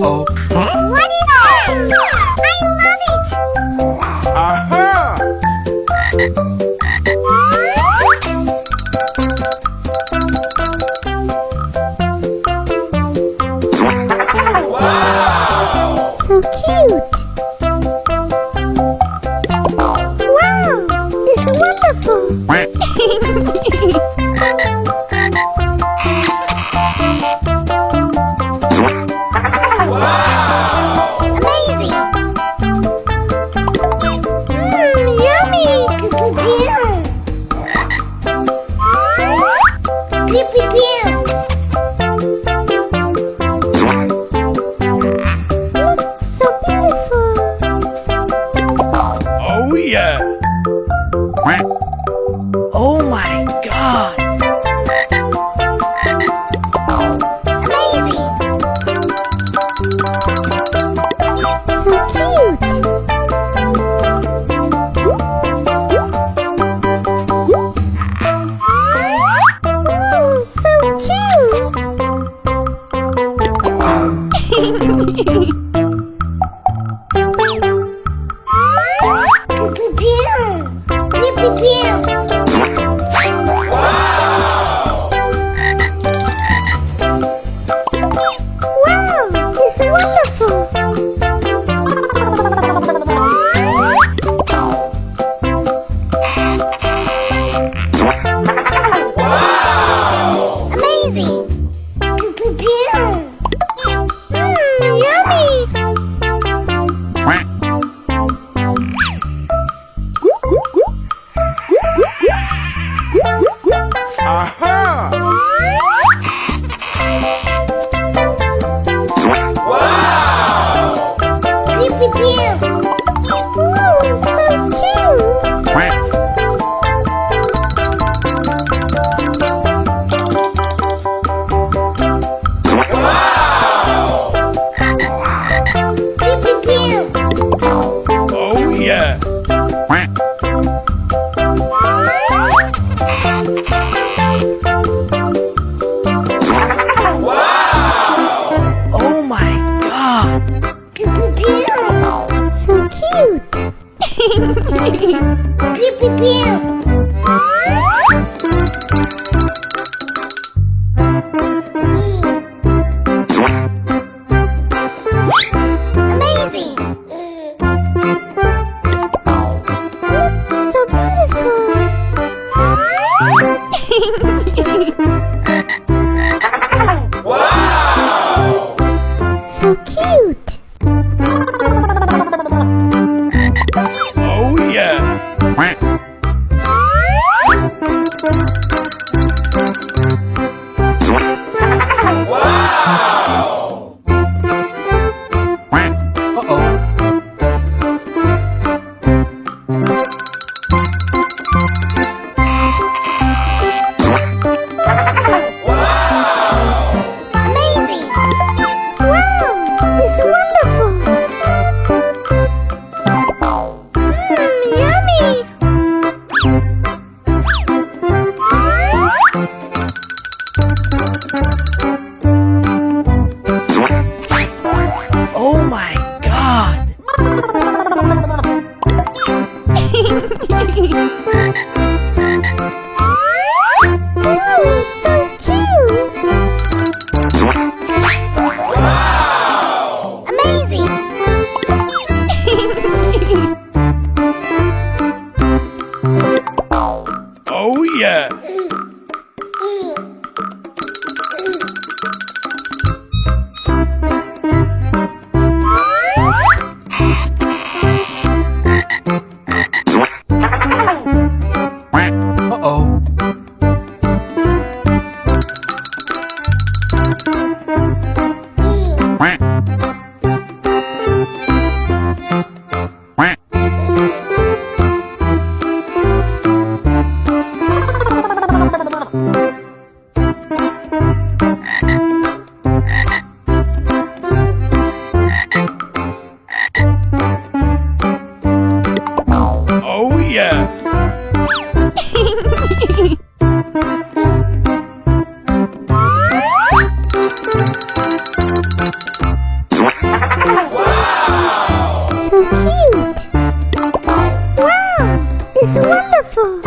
Uh-oh. What is that? I love it! Aha! So cute! Wow! It's wonderful! Amazing! Yummy! Pew pew pew! So beautiful! Oh, yeah. Oh, my God. Amazing! So cute! Oh, so cute! Pew pew pew! Wow, it's wonderful! Amazing! Yummy! Aha! Pew pew pew! Oh, so cute! Pew pew pew! Oh, yeah. Oh, my God. Pew pew pew! So cute! Pew pew pew! Amazing! So beautiful! So cute! Oh, yeah. Uh-oh. Amazing! Wow! It's wonderful! Yummy! Oh, my God. Oh, so cute! Amazing! Oh, yeah. Uh-oh. wonderful.